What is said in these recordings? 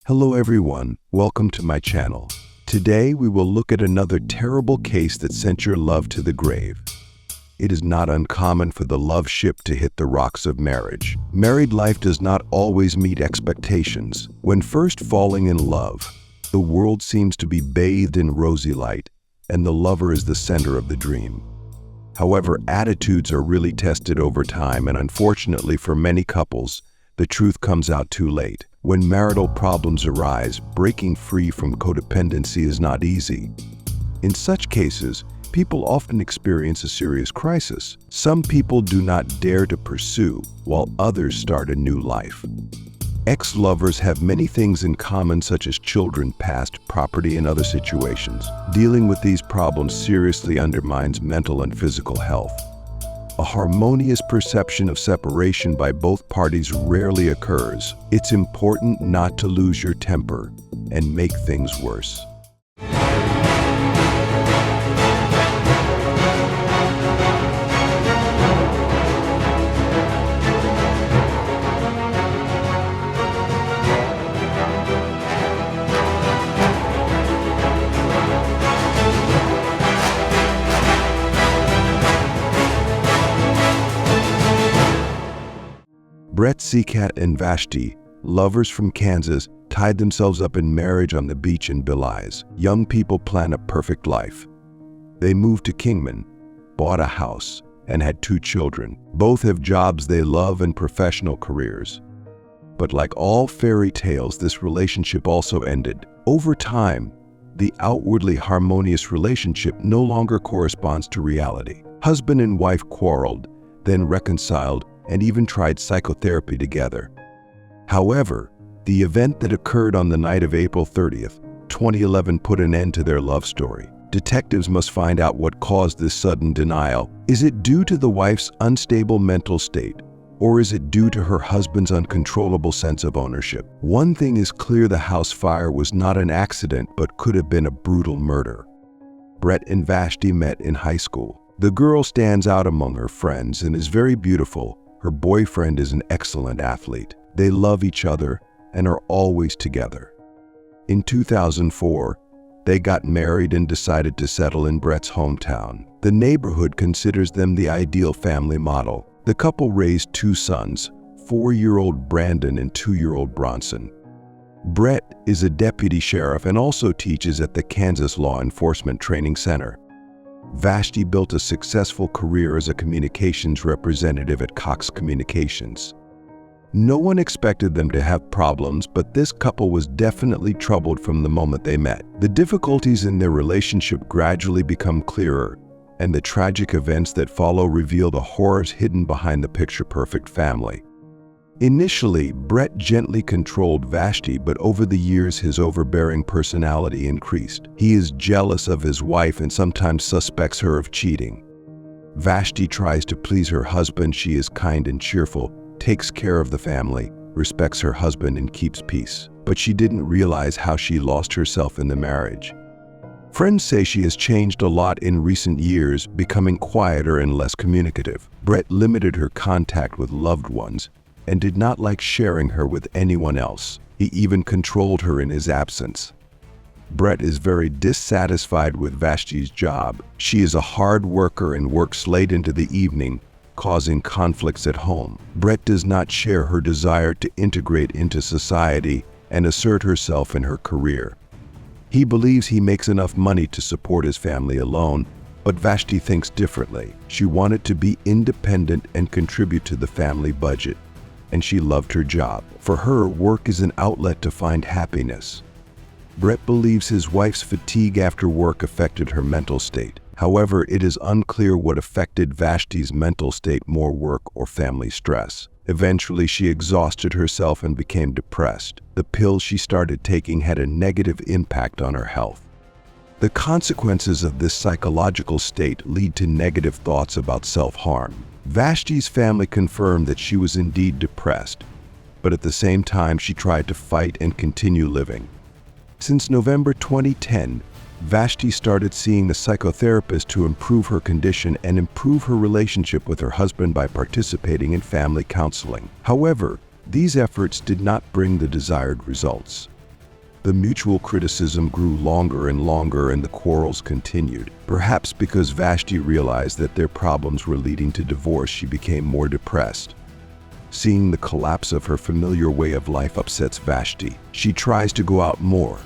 Hello everyone, welcome to my channel. Today we will look at another terrible case that sent your love to the grave. It is not uncommon for the love ship to hit the rocks of marriage. Married life does not always meet expectations. When first falling in love, the world seems to be bathed in rosy light, and the lover is the center of the dream. However, attitudes are really tested over time, and unfortunately for many couples, the truth comes out too late. When marital problems arise, breaking free from codependency is not easy. In such cases, people often experience a serious crisis. Some people do not dare to pursue, while others start a new life. Ex-lovers have many things in common, such as children, past, property, and other situations. Dealing with these problems seriously undermines mental and physical health. A harmonious perception of separation by both parties rarely occurs. It's important not to lose your temper and make things worse. Vashti Seacat and Vashti, lovers from Kansas, tied themselves up in marriage on the beach in Belize. Young people plan a perfect life. They moved to Kingman, bought a house, and had 2 children. Both have jobs they love and professional careers. But like all fairy tales, this relationship also ended. Over time, the outwardly harmonious relationship no longer corresponds to reality. Husband and wife quarreled, then reconciled, and even tried psychotherapy together. However, the event that occurred on the night of April 30th, 2011 put an end to their love story. Detectives must find out what caused this sudden denial. Is it due to the wife's unstable mental state, or is it due to her husband's uncontrollable sense of ownership? One thing is clear: the house fire was not an accident, but could have been a brutal murder. Brett and Vashti met in high school. The girl stands out among her friends and is very beautiful. Her boyfriend is an excellent athlete. They love each other and are always together. In 2004, they got married and decided to settle in Brett's hometown. The neighborhood considers them the ideal family model. The couple raised 2 sons, 4-year-old Brandon and 2-year-old Bronson. Brett is a deputy sheriff and also teaches at the Kansas Law Enforcement Training Center. Vashti built a successful career as a communications representative at Cox Communications. No one expected them to have problems, but this couple was definitely troubled from the moment they met. The difficulties in their relationship gradually become clearer, and the tragic events that follow reveal the horrors hidden behind the picture-perfect family. Initially, Brett gently controlled Vashti, but over the years his overbearing personality increased. He is jealous of his wife and sometimes suspects her of cheating. Vashti tries to please her husband. She is kind and cheerful, takes care of the family, respects her husband, and keeps peace. But she didn't realize how she lost herself in the marriage. Friends say she has changed a lot in recent years, becoming quieter and less communicative. Brett limited her contact with loved ones and did not like sharing her with anyone else. He even controlled her in his absence. Brett is very dissatisfied with Vashti's job. She is a hard worker and works late into the evening, causing conflicts at home. Brett does not share her desire to integrate into society and assert herself in her career. He believes he makes enough money to support his family alone, but Vashti thinks differently. She wanted to be independent and contribute to the family budget, and she loved her job. For her, work is an outlet to find happiness. Brett believes his wife's fatigue after work affected her mental state. However, it is unclear what affected Vashti's mental state more: work or family stress. Eventually, she exhausted herself and became depressed. The pills she started taking had a negative impact on her health. The consequences of this psychological state lead to negative thoughts about self-harm. Vashti's family confirmed that she was indeed depressed, but at the same time she tried to fight and continue living. Since November 2010, Vashti started seeing the psychotherapist to improve her condition and improve her relationship with her husband by participating in family counseling. However, these efforts did not bring the desired results. The mutual criticism grew longer and longer, and the quarrels continued. Perhaps because Vashti realized that their problems were leading to divorce, she became more depressed. Seeing the collapse of her familiar way of life upsets Vashti. She tries to go out more,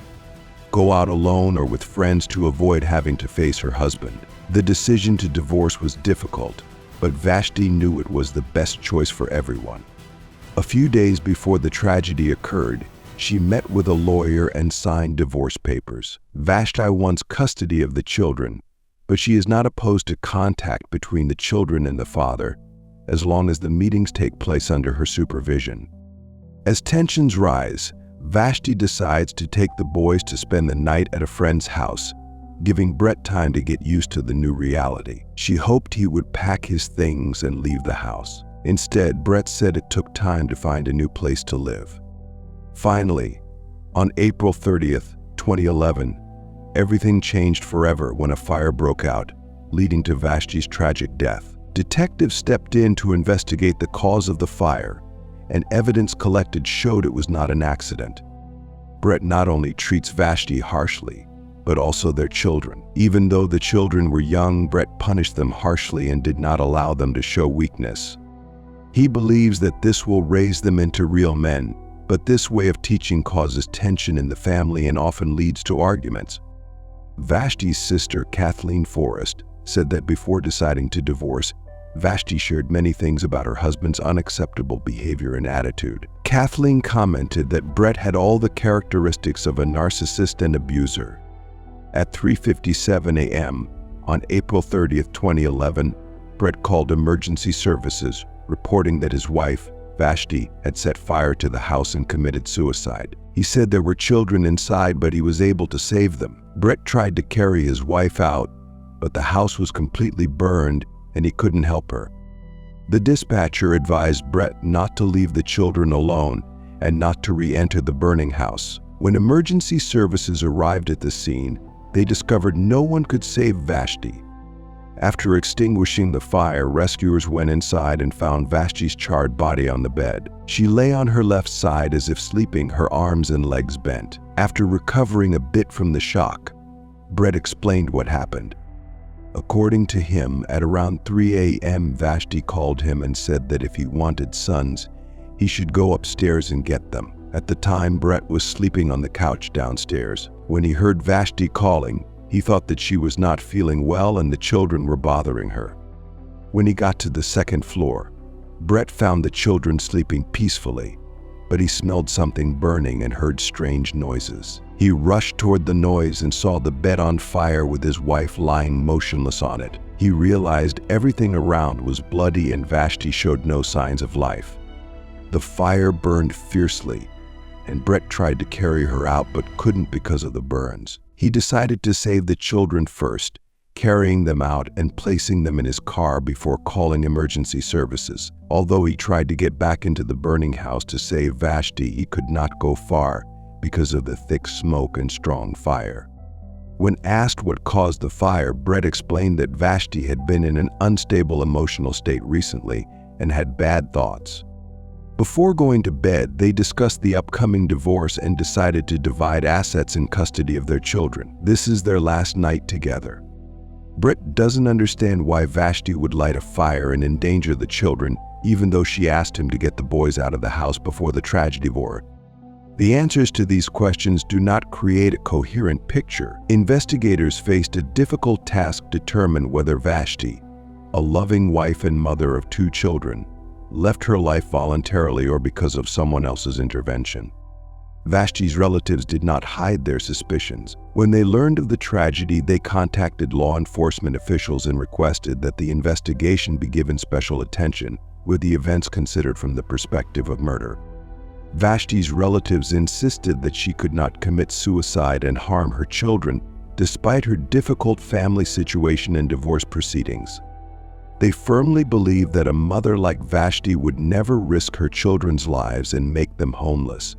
go out alone or with friends to avoid having to face her husband. The decision to divorce was difficult, but Vashti knew it was the best choice for everyone. A few days before the tragedy occurred, she met with a lawyer and signed divorce papers. Vashti wants custody of the children, but she is not opposed to contact between the children and the father, as long as the meetings take place under her supervision. As tensions rise, Vashti decides to take the boys to spend the night at a friend's house, giving Brett time to get used to the new reality. She hoped he would pack his things and leave the house. Instead, Brett said it took time to find a new place to live. Finally, on April 30th, 2011, everything changed forever when a fire broke out, leading to Vashti's tragic death. Detectives stepped in to investigate the cause of the fire, and evidence collected showed it was not an accident. Brett not only treats Vashti harshly, but also their children. Even though the children were young, Brett punished them harshly and did not allow them to show weakness. He believes that this will raise them into real men, but this way of teaching causes tension in the family and often leads to arguments. Vashti's sister, Kathleen Forrest, said that before deciding to divorce, Vashti shared many things about her husband's unacceptable behavior and attitude. Kathleen commented that Brett had all the characteristics of a narcissist and abuser. At 3:57 a.m. on April 30th, 2011, Brett called emergency services, reporting that his wife, Vashti, had set fire to the house and committed suicide. He said there were children inside, but he was able to save them. Brett tried to carry his wife out, but the house was completely burned and he couldn't help her. The dispatcher advised Brett not to leave the children alone and not to re-enter the burning house. When emergency services arrived at the scene, they discovered no one could save Vashti. After extinguishing the fire, rescuers went inside and found Vashti's charred body on the bed. She lay on her left side as if sleeping, her arms and legs bent. After recovering a bit from the shock, Brett explained what happened. According to him, at around 3 a.m., Vashti called him and said that if he wanted sons, he should go upstairs and get them. At the time, Brett was sleeping on the couch downstairs. When he heard Vashti calling, he thought that she was not feeling well and the children were bothering her. When he got to the second floor, Brett found the children sleeping peacefully, but he smelled something burning and heard strange noises. He rushed toward the noise and saw the bed on fire with his wife lying motionless on it. He realized everything around was bloody and Vashti showed no signs of life. The fire burned fiercely, and Brett tried to carry her out but couldn't because of the burns. He decided to save the children first, carrying them out and placing them in his car before calling emergency services. Although he tried to get back into the burning house to save Vashti, he could not go far because of the thick smoke and strong fire. When asked what caused the fire, Brett explained that Vashti had been in an unstable emotional state recently and had bad thoughts. Before going to bed, they discussed the upcoming divorce and decided to divide assets and custody of their children. This is their last night together. Brett doesn't understand why Vashti would light a fire and endanger the children, even though she asked him to get the boys out of the house before the tragedy occurred. The answers to these questions do not create a coherent picture. Investigators faced a difficult task to determine whether Vashti, a loving wife and mother of 2 children, left her life voluntarily or because of someone else's intervention. Vashti's relatives did not hide their suspicions. When they learned of the tragedy, they contacted law enforcement officials and requested that the investigation be given special attention, with the events considered from the perspective of murder. Vashti's relatives insisted that she could not commit suicide and harm her children, despite her difficult family situation and divorce proceedings. They firmly believed that a mother like Vashti would never risk her children's lives and make them homeless.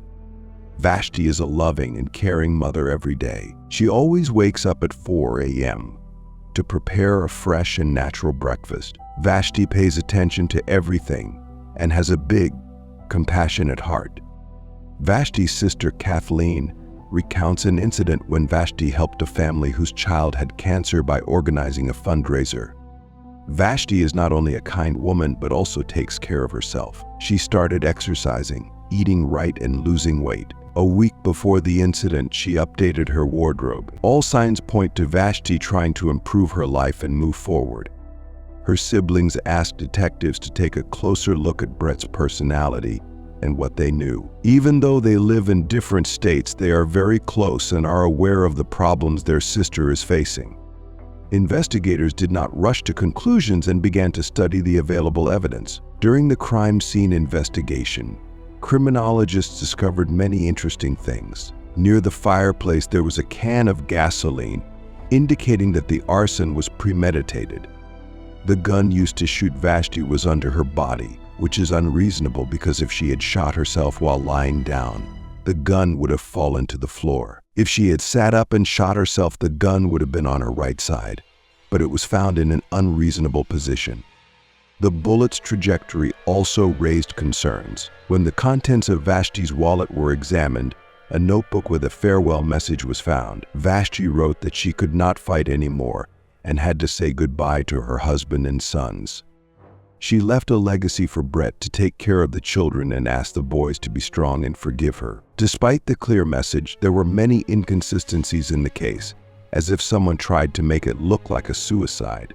Vashti is a loving and caring mother every day. She always wakes up at 4 a.m. to prepare a fresh and natural breakfast. Vashti pays attention to everything and has a big, compassionate heart. Vashti's sister Kathleen recounts an incident when Vashti helped a family whose child had cancer by organizing a fundraiser. Vashti is not only a kind woman but also takes care of herself. She started exercising, eating right, and losing weight. A week before the incident, she updated her wardrobe. All signs point to Vashti trying to improve her life and move forward. Her siblings asked detectives to take a closer look at Brett's personality and what they knew. Even though they live in different states, they are very close and are aware of the problems their sister is facing. Investigators did not rush to conclusions and began to study the available evidence. During the crime scene investigation, criminologists discovered many interesting things. Near the fireplace, there was a can of gasoline, indicating that the arson was premeditated. The gun used to shoot Vashti was under her body, which is unreasonable because if she had shot herself while lying down, the gun would have fallen to the floor. If she had sat up and shot herself, the gun would have been on her right side, but it was found in an unreasonable position. The bullet's trajectory also raised concerns. When the contents of Vashti's wallet were examined, a notebook with a farewell message was found. Vashti wrote that she could not fight anymore and had to say goodbye to her husband and sons. She left a legacy for Brett to take care of the children and asked the boys to be strong and forgive her. Despite the clear message, there were many inconsistencies in the case, as if someone tried to make it look like a suicide.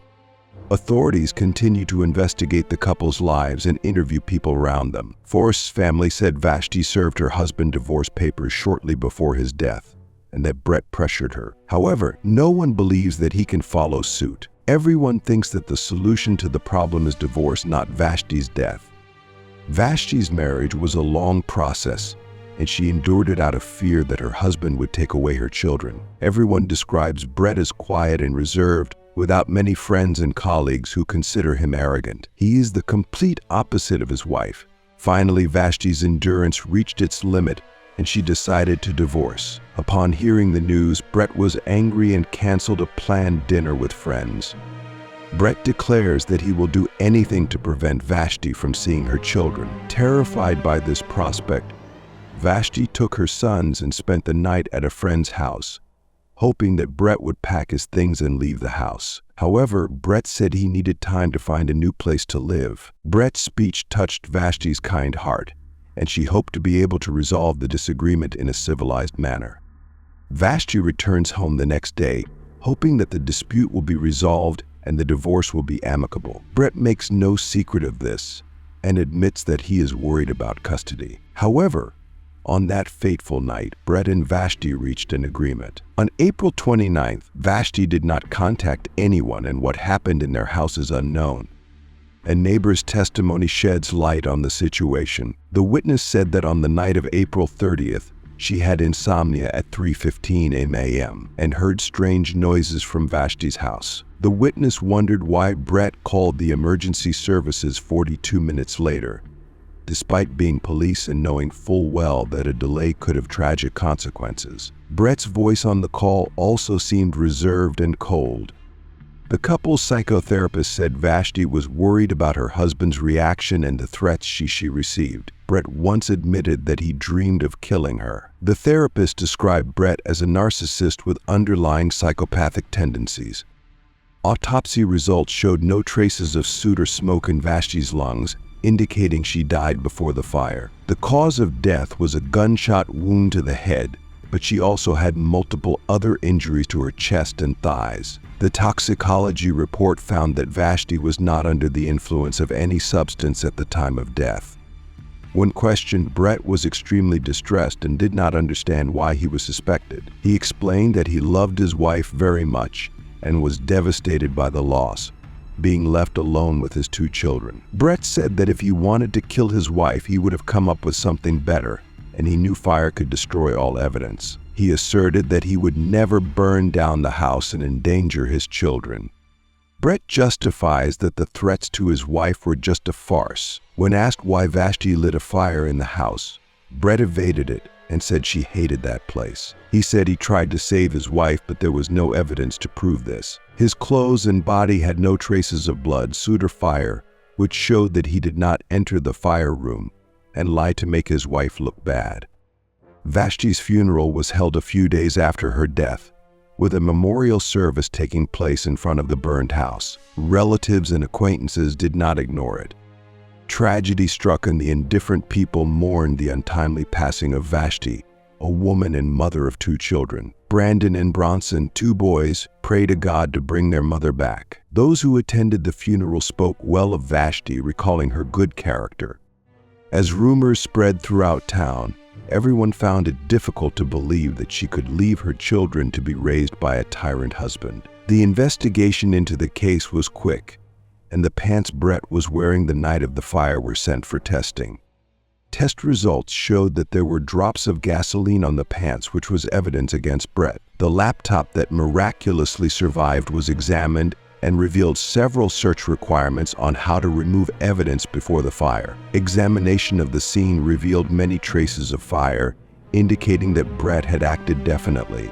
Authorities continue to investigate the couple's lives and interview people around them. Forrest's family said Vashti served her husband divorce papers shortly before his death, and that Brett pressured her. However, no one believes that he can follow suit. Everyone thinks that the solution to the problem is divorce, not Vashti's death. Vashti's marriage was a long process, and she endured it out of fear that her husband would take away her children. Everyone describes Brett as quiet and reserved, without many friends and colleagues who consider him arrogant. He is the complete opposite of his wife. Finally, Vashti's endurance reached its limit, and she decided to divorce. Upon hearing the news, Brett was angry and canceled a planned dinner with friends. Brett declares that he will do anything to prevent Vashti from seeing her children. Terrified by this prospect, Vashti took her sons and spent the night at a friend's house, hoping that Brett would pack his things and leave the house. However, Brett said he needed time to find a new place to live. Brett's speech touched Vashti's kind heart, and she hoped to be able to resolve the disagreement in a civilized manner. Vashti returns home the next day, hoping that the dispute will be resolved and the divorce will be amicable. Brett makes no secret of this and admits that he is worried about custody. However, on that fateful night, Brett and Vashti reached an agreement. On April 29th, Vashti did not contact anyone, and what happened in their house is unknown. A neighbor's testimony sheds light on the situation. The witness said that on the night of April 30th, she had insomnia at 3:15 a.m. and heard strange noises from Vashti's house. The witness wondered why Brett called the emergency services 42 minutes later, despite being police and knowing full well that a delay could have tragic consequences. Brett's voice on the call also seemed reserved and cold. The couple's psychotherapist said Vashti was worried about her husband's reaction and the threats she received. Brett once admitted that he dreamed of killing her. The therapist described Brett as a narcissist with underlying psychopathic tendencies. Autopsy results showed no traces of soot or smoke in Vashti's lungs, indicating she died before the fire. The cause of death was a gunshot wound to the head, but she also had multiple other injuries to her chest and thighs. The toxicology report found that Vashti was not under the influence of any substance at the time of death. When questioned, Brett was extremely distressed and did not understand why he was suspected. He explained that he loved his wife very much and was devastated by the loss, being left alone with his 2 children. Brett said that if he wanted to kill his wife, he would have come up with something better, and he knew fire could destroy all evidence. He asserted that he would never burn down the house and endanger his children. Brett justifies that the threats to his wife were just a farce. When asked why Vashti lit a fire in the house, Brett evaded it and said she hated that place. He said he tried to save his wife, but there was no evidence to prove this. His clothes and body had no traces of blood, soot, or fire, which showed that he did not enter the fire room and lie to make his wife look bad. Vashti's funeral was held a few days after her death, with a memorial service taking place in front of the burned house. Relatives and acquaintances did not ignore it. Tragedy struck and the indifferent people mourned the untimely passing of Vashti, a woman and mother of 2 children. Brandon and Bronson, 2 boys, prayed to God to bring their mother back. Those who attended the funeral spoke well of Vashti, recalling her good character. As rumors spread throughout town, everyone found it difficult to believe that she could leave her children to be raised by a tyrant husband. The investigation into the case was quick, and the pants Brett was wearing the night of the fire were sent for testing. Test results showed that there were drops of gasoline on the pants, which was evidence against Brett. The laptop that miraculously survived was examined and revealed several search requirements on how to remove evidence before the fire. Examination of the scene revealed many traces of fire, indicating that Brett had acted definitely.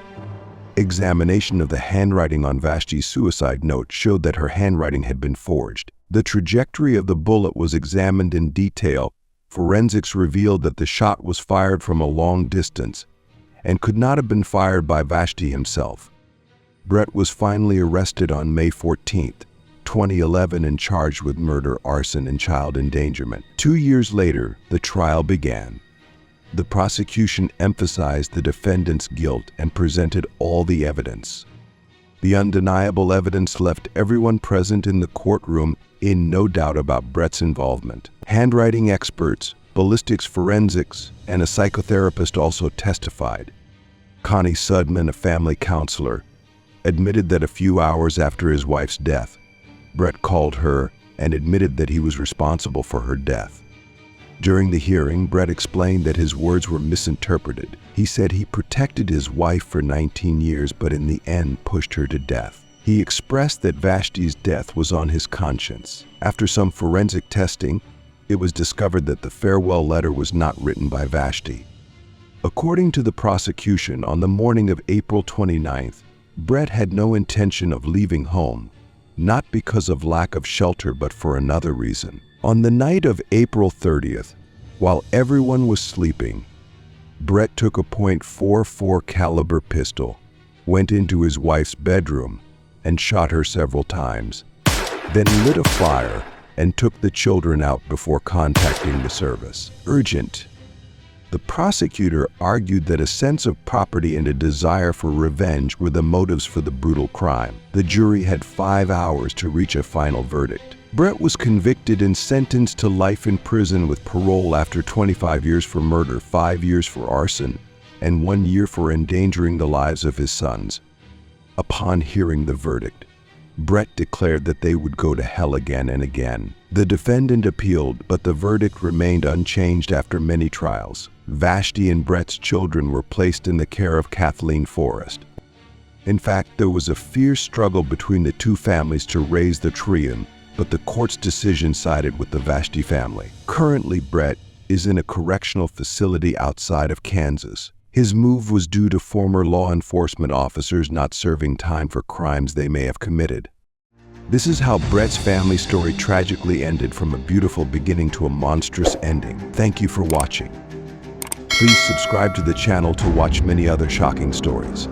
Examination of the handwriting on Vashti's suicide note showed that her handwriting had been forged. The trajectory of the bullet was examined in detail. Forensics revealed that the shot was fired from a long distance and could not have been fired by Vashti himself. Brett was finally arrested on May 14, 2011 and charged with murder, arson, and child endangerment. 2 years later, the trial began. The prosecution emphasized the defendant's guilt and presented all the evidence. The undeniable evidence left everyone present in the courtroom in no doubt about Brett's involvement. Handwriting experts, ballistics forensics, and a psychotherapist also testified. Connie Sudman, a family counselor, admitted that a few hours after his wife's death, Brett called her and admitted that he was responsible for her death. During the hearing, Brett explained that his words were misinterpreted. He said he protected his wife for 19 years, but in the end pushed her to death. He expressed that Vashti's death was on his conscience. After some forensic testing, it was discovered that the farewell letter was not written by Vashti. According to the prosecution, on the morning of April 29th, Brett had no intention of leaving home, not because of lack of shelter but for another reason. On the night of April 30th, while everyone was sleeping, Brett took a .44 caliber pistol, went into his wife's bedroom, and shot her several times, then lit a fire and took the children out before contacting the service. Urgent. The prosecutor argued that a sense of property and a desire for revenge were the motives for the brutal crime. The jury had 5 hours to reach a final verdict. Brett was convicted and sentenced to life in prison with parole after 25 years for murder, 5 years for arson, and 1 year for endangering the lives of his sons. Upon hearing the verdict, Brett declared that they would go to hell again and again. The defendant appealed, but the verdict remained unchanged after many trials. Vashti and Brett's children were placed in the care of Kathleen Forrest. In fact, there was a fierce struggle between the 2 families to raise the trio, but the court's decision sided with the Vashti family. Currently, Brett is in a correctional facility outside of Kansas. His move was due to former law enforcement officers not serving time for crimes they may have committed. This is how Brett's family story tragically ended, from a beautiful beginning to a monstrous ending. Thank you for watching. Please subscribe to the channel to watch many other shocking stories.